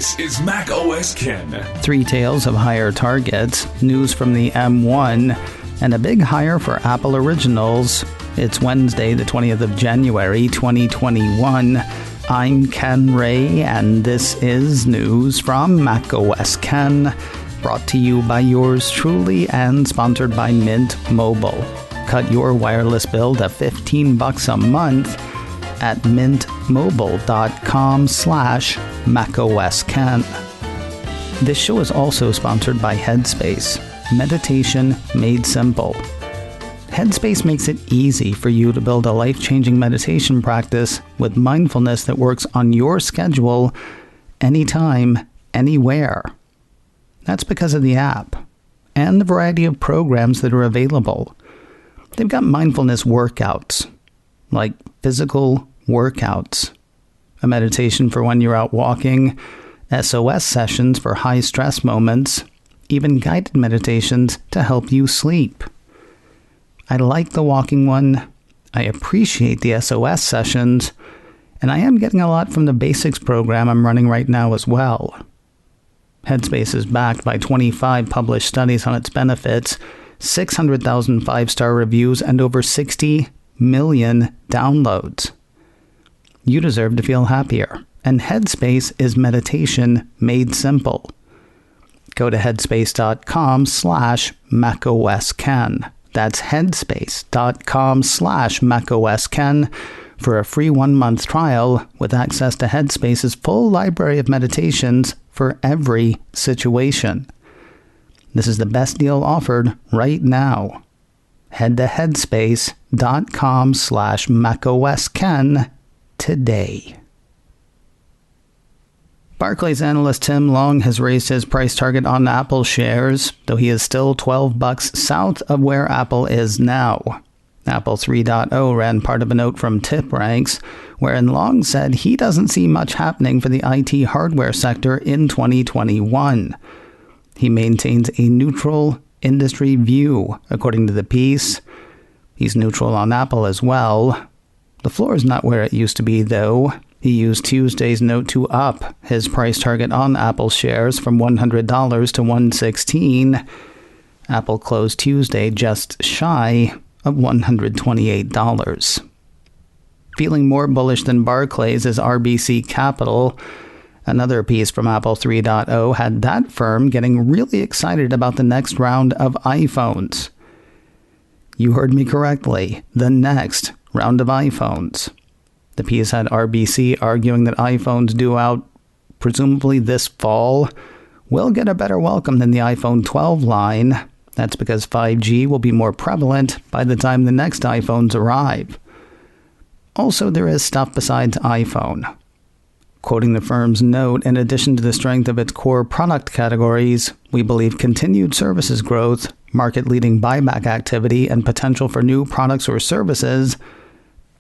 This is Mac OS Ken. Three tales of higher targets, news from the M1, and a big hire for Apple Originals. It's Wednesday, the 20th of January, 2021. I'm Ken Ray, and this is news from Mac OS Ken, brought to you by yours truly and sponsored by Mint Mobile. Cut your wireless bill to $15 a month at mintmobile.com/macosken. This show is also sponsored by Headspace, meditation made simple. Headspace makes it easy for you to build a life-changing meditation practice with mindfulness that works on your schedule, anytime, anywhere. That's because of the app and the variety of programs that are available. They've got mindfulness workouts, like physical workouts, a meditation for when you're out walking, SOS sessions for high-stress moments, even guided meditations to help you sleep. I like the walking one, I appreciate the SOS sessions, and I am getting a lot from the Basics program I'm running right now as well. Headspace is backed by 25 published studies on its benefits, 600,000 five-star reviews, and over 60 million downloads. You deserve to feel happier, and Headspace is meditation made simple. Go to headspace.com/macosken. That's headspace.com/macosken for a free 1-month trial with access to Headspace's full library of meditations for every situation. This is the best deal offered right now. Head to headspace.com/macosken today. Barclays analyst Tim Long has raised his price target on Apple shares, though he is still $12 south of where Apple is now. Apple 3.0 ran part of a note from TipRanks, wherein Long said he doesn't see much happening for the IT hardware sector in 2021. He maintains a neutral industry view, according to the piece. He's neutral on Apple as well. The floor is not where it used to be, though. He used Tuesday's note to up his price target on Apple shares from $100 to $116. Apple closed Tuesday just shy of $128. Feeling more bullish than Barclays is RBC Capital. Another piece from Apple 3.0 had that firm getting really excited about the next round of iPhones. You heard me correctly, the next round of iPhones. The piece had RBC arguing that iPhones due out presumably this fall will get a better welcome than the iPhone 12 line. That's because 5G will be more prevalent by the time the next iPhones arrive. Also, there is stuff besides iPhone. Quoting the firm's note, in addition to the strength of its core product categories, we believe continued services growth, market-leading buyback activity, and potential for new products or services,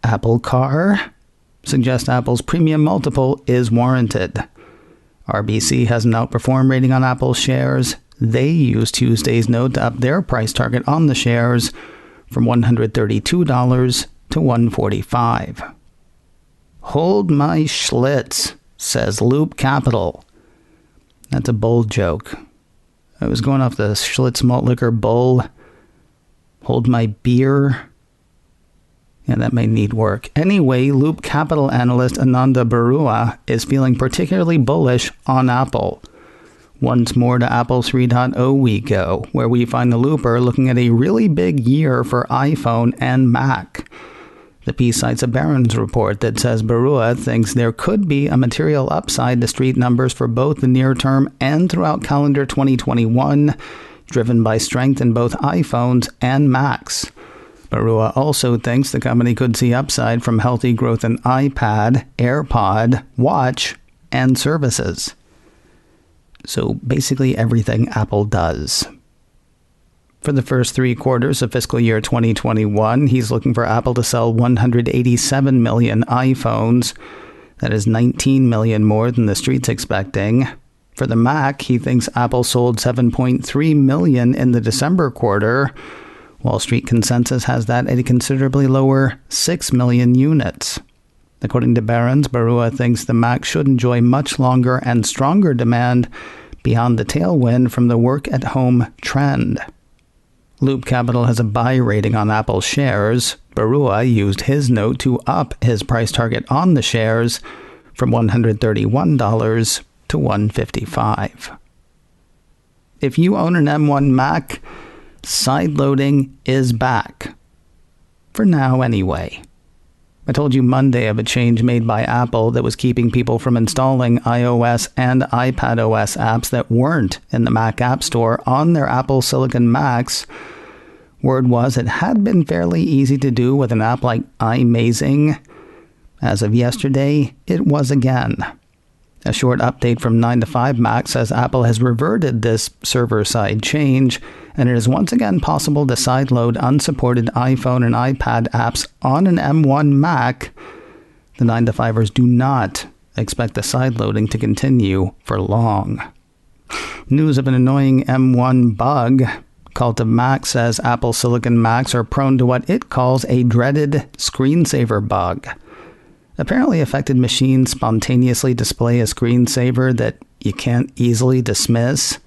Apple Car, suggests Apple's premium multiple is warranted. RBC has an outperform rating on Apple shares. They used Tuesday's note to up their price target on the shares from $132 to $145. Hold my Schlitz, says Loop Capital. That's a bold joke. I was going off the Schlitz malt liquor bull. Hold my beer. Yeah, that may need work. Anyway, Loop Capital analyst Ananda Barua is feeling particularly bullish on Apple. Once more to Apple 3.0 we go, where we find the Looper looking at a really big year for iPhone and Mac. The piece cites a Barron's report that says Barua thinks there could be a material upside to street numbers for both the near term and throughout calendar 2021, driven by strength in both iPhones and Macs. Barua also thinks the company could see upside from healthy growth in iPad, AirPod, Watch, and services. So basically everything Apple does. For the first 3 quarters of fiscal year 2021, he's looking for Apple to sell 187 million iPhones. That is 19 million more than the street's expecting. For the Mac, he thinks Apple sold 7.3 million in the December quarter. Wall Street consensus has that at a considerably lower 6 million units. According to Barron's, Barua thinks the Mac should enjoy much longer and stronger demand beyond the tailwind from the work-at-home trend. Loop Capital has a buy rating on Apple shares. Barua used his note to up his price target on the shares from $131 to $155. If you own an M1 Mac, sideloading is back. For now, anyway. I told you Monday of a change made by Apple that was keeping people from installing iOS and iPadOS apps that weren't in the Mac App Store on their Apple Silicon Macs. Word was it had been fairly easy to do with an app like iMazing. As of yesterday, it was again. A short update from 9to5Mac says Apple has reverted this server-side change, and it is once again possible to sideload unsupported iPhone and iPad apps on an M1 Mac. The 9to5ers do not expect the sideloading to continue for long. News of an annoying M1 bug. Cult of Mac says Apple Silicon Macs are prone to what it calls a dreaded screensaver bug. Apparently affected machines spontaneously display a screensaver that you can't easily dismiss.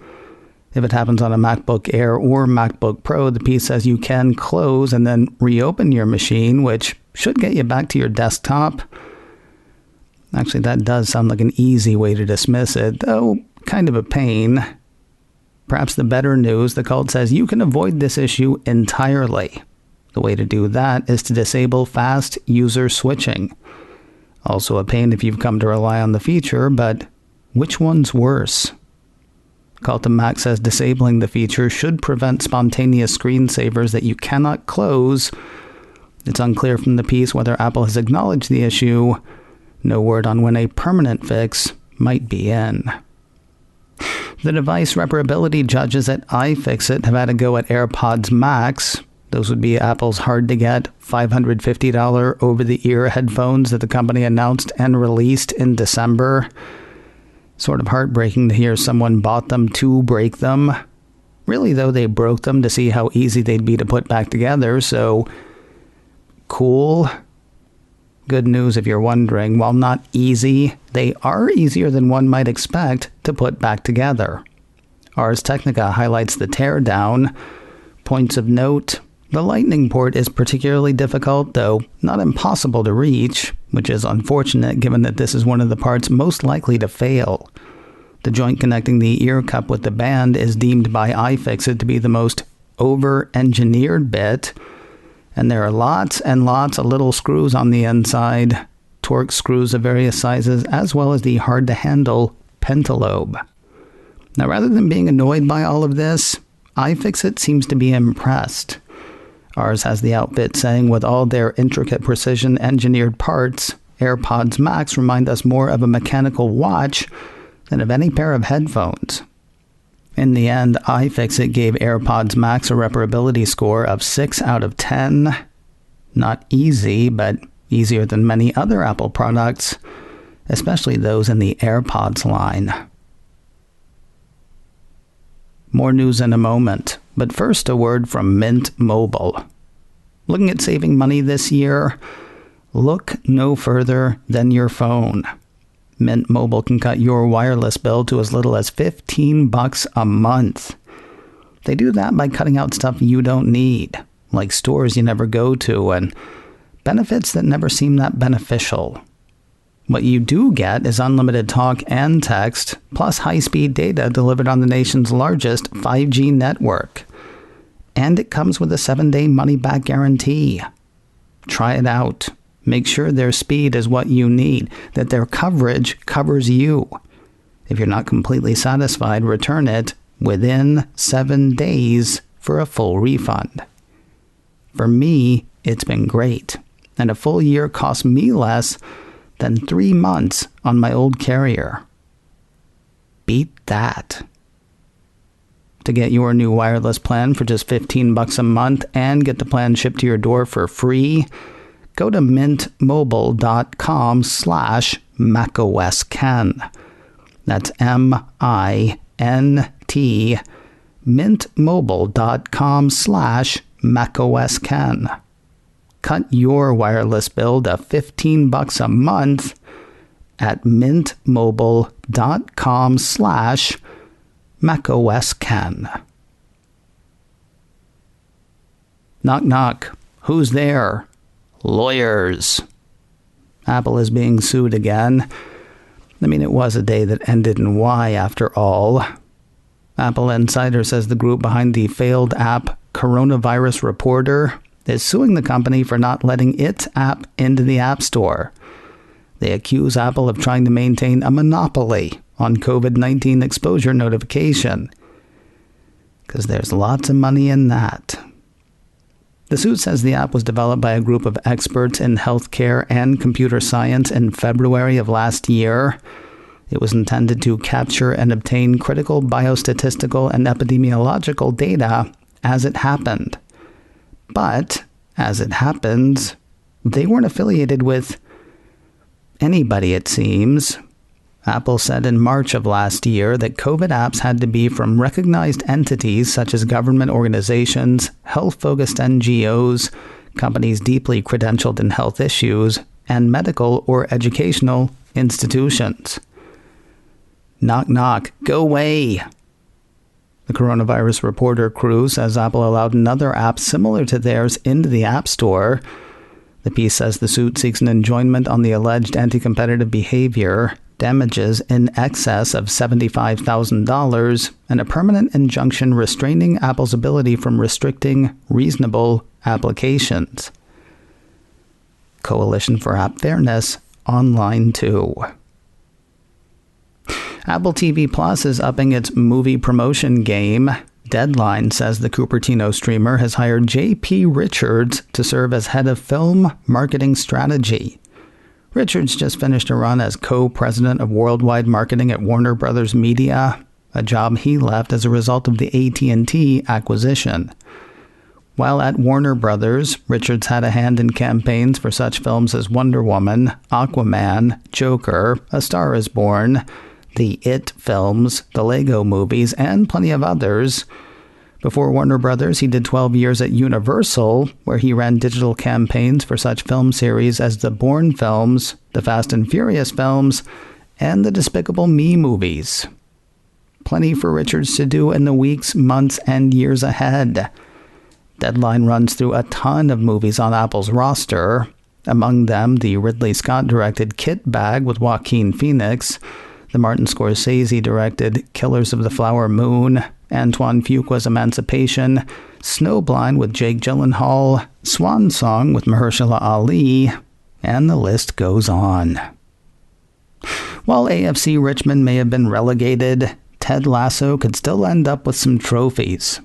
If it happens on a MacBook Air or MacBook Pro, the piece says you can close and then reopen your machine, which should get you back to your desktop. Actually, that does sound like an easy way to dismiss it, though kind of a pain. Perhaps the better news, the cult says you can avoid this issue entirely. The way to do that is to disable fast user switching. Also a pain if you've come to rely on the feature, but which one's worse? Cult of Mac says disabling the feature should prevent spontaneous screensavers that you cannot close. It's unclear from the piece whether Apple has acknowledged the issue. No word on when a permanent fix might be in. The device reparability judges at iFixit have had a go at AirPods Max. Those would be Apple's hard-to-get $550 over-the-ear headphones that the company announced and released in December. Sort of heartbreaking to hear someone bought them to break them. Really, though, they broke them to see how easy they'd be to put back together, so cool. Good news if you're wondering, while not easy, they are easier than one might expect to put back together. Ars Technica highlights the teardown. Points of note: the Lightning port is particularly difficult, though not impossible to reach, which is unfortunate given that this is one of the parts most likely to fail. The joint connecting the ear cup with the band is deemed by iFixit to be the most over-engineered bit, and there are lots and lots of little screws on the inside, Torx screws of various sizes, as well as the hard-to-handle pentalobe. Now, rather than being annoyed by all of this, iFixit seems to be impressed. Ours has the outfit saying, with all their intricate precision-engineered parts, AirPods Max remind us more of a mechanical watch than of any pair of headphones. In the end, iFixit gave AirPods Max a reparability score of 6 out of 10. Not easy, but easier than many other Apple products, especially those in the AirPods line. More news in a moment, but first a word from Mint Mobile. Looking at saving money this year? Look no further than your phone. Mint Mobile can cut your wireless bill to as little as $15 a month. They do that by cutting out stuff you don't need, like stores you never go to and benefits that never seem that beneficial. What you do get is unlimited talk and text, plus high-speed data delivered on the nation's largest 5G network. And it comes with a 7-day money-back guarantee. Try it out. Make sure their speed is what you need, that their coverage covers you. If you're not completely satisfied, return it within 7 days for a full refund. For me, it's been great, and a full year cost me less than 3 months on my old carrier. Beat that. To get your new wireless plan for just $15 a month and get the plan shipped to your door for free, go to mintmobile.com/macOSKen. That's MINT, mintmobile.com/macOSKen. cut your wireless bill to $15 a month at mintmobile.com/macOSken. Knock knock. Who's there? Lawyers. Apple is being sued again. I mean, it was a day that ended in Y after all. Apple Insider says the group behind the failed app Coronavirus Reporter is suing the company for not letting its app into the App Store. They accuse Apple of trying to maintain a monopoly on COVID-19 exposure notification, because there's lots of money in that. The suit says the app was developed by a group of experts in healthcare and computer science in February of last year. It was intended to capture and obtain critical biostatistical and epidemiological data as it happened. But, as it happens, they weren't affiliated with anybody, it seems. Apple said in March of last year that COVID apps had to be from recognized entities such as government organizations, health-focused NGOs, companies deeply credentialed in health issues, and medical or educational institutions. Knock knock, go away! The Coronavirus Reporter crew says Apple allowed another app similar to theirs into the App Store. The piece says the suit seeks an enjoinment on the alleged anti-competitive behavior, damages in excess of $75,000, and a permanent injunction restraining Apple's ability from restricting reasonable applications. Coalition for App Fairness online too. Apple TV Plus is upping its movie promotion game. Deadline says the Cupertino streamer has hired J.P. Richards to serve as head of film marketing strategy. Richards just finished a run as co-president of worldwide marketing at Warner Brothers Media, a job he left as a result of the AT&T acquisition. While at Warner Brothers, Richards had a hand in campaigns for such films as Wonder Woman, Aquaman, Joker, A Star is Born, the It films, the Lego movies, and plenty of others. Before Warner Brothers, he did 12 years at Universal, where he ran digital campaigns for such film series as the Bourne films, the Fast and Furious films, and the Despicable Me movies. Plenty for Richards to do in the weeks, months, and years ahead. Deadline runs through a ton of movies on Apple's roster, among them the Ridley Scott-directed Kit Bag with Joaquin Phoenix, the Martin Scorsese-directed Killers of the Flower Moon, Antoine Fuqua's Emancipation, Snowblind with Jake Gyllenhaal, Swan Song with Mahershala Ali, and the list goes on. While AFC Richmond may have been relegated, Ted Lasso could still end up with some trophies.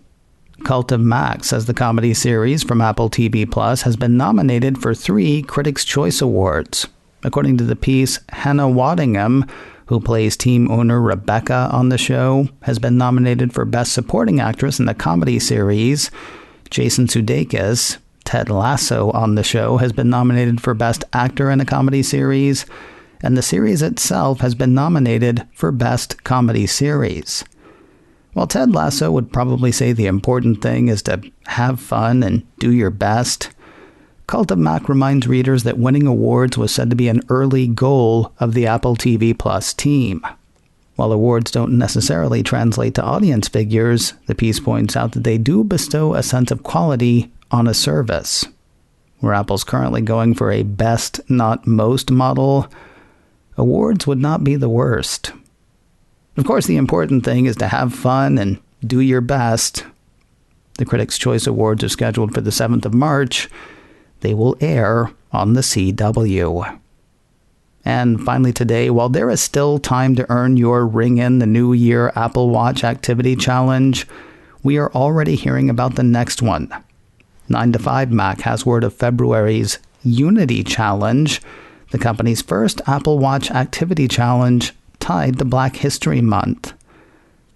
Cult of Mac says the comedy series from Apple TV Plus has been nominated for 3 Critics' Choice Awards. According to the piece, Hannah Waddingham, who plays team owner Rebecca on the show, has been nominated for Best Supporting Actress in a Comedy Series. Jason Sudeikis, Ted Lasso on the show, has been nominated for Best Actor in a Comedy Series, and the series itself has been nominated for Best Comedy Series. While Ted Lasso would probably say the important thing is to have fun and do your best, Cult of Mac reminds readers that winning awards was said to be an early goal of the Apple TV Plus team. While awards don't necessarily translate to audience figures, the piece points out that they do bestow a sense of quality on a service. Where Apple's currently going for a best, not most model, awards would not be the worst. Of course, the important thing is to have fun and do your best. The Critics' Choice Awards are scheduled for the 7th of March. They will air on the CW. And finally today, while there is still time to earn your Ring in the New Year Apple Watch Activity Challenge, we are already hearing about the next one. 9to5Mac has word of February's Unity Challenge, the company's first Apple Watch Activity Challenge tied to Black History Month.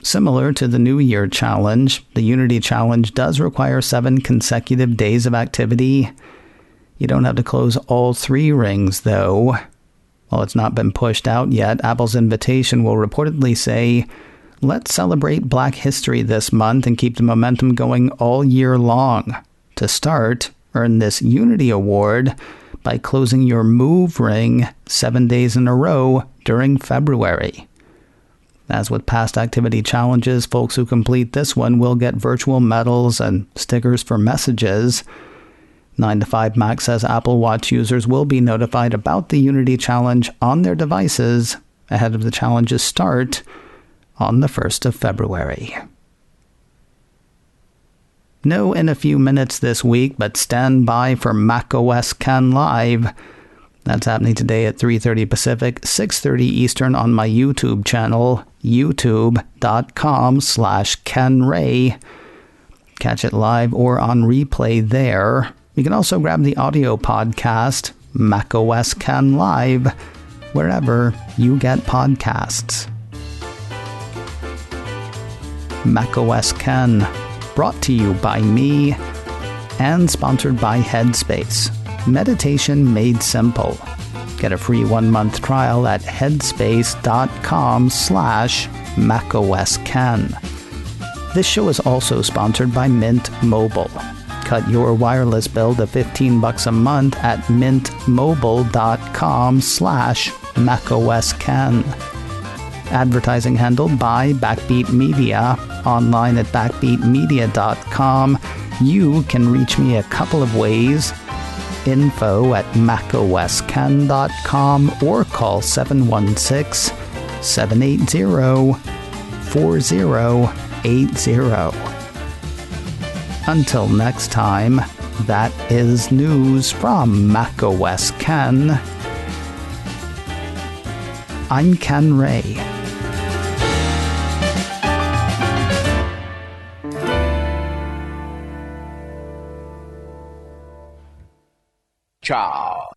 Similar to the New Year Challenge, the Unity Challenge does require 7 consecutive days of activity. You don't have to close all 3 rings, though. While it's not been pushed out yet, Apple's invitation will reportedly say, "Let's celebrate Black History this month and keep the momentum going all year long." To start, Earn this Unity Award by closing your Move ring 7 days in a row during February. As with past activity challenges, folks who complete this one will get virtual medals and stickers for messages. 9to5Mac says Apple Watch users will be notified about the Unity Challenge on their devices ahead of the challenge's start on the 1st of February. No in a few minutes this week, but stand by for macOS Can Live. That's happening today at 3:30 Pacific, 6:30 Eastern on my YouTube channel, youtube.com/kenray. Catch it live or on replay there. You can also grab the audio podcast, macOS Can Live, wherever you get podcasts. macOS Can, brought to you by me and sponsored by Headspace. Meditation made simple. Get a free 1-month trial at headspace.com/macOScan. This show is also sponsored by Mint Mobile. Cut your wireless bill to $15 a month at mintmobile.com/macOScan. Advertising handled by Backbeat Media, online at backbeatmedia.com. You can reach me a couple of ways. Info at macoscan.com or call 716-780-4080. Until next time, that is news from macOS Ken. I'm Ken Ray. Ciao.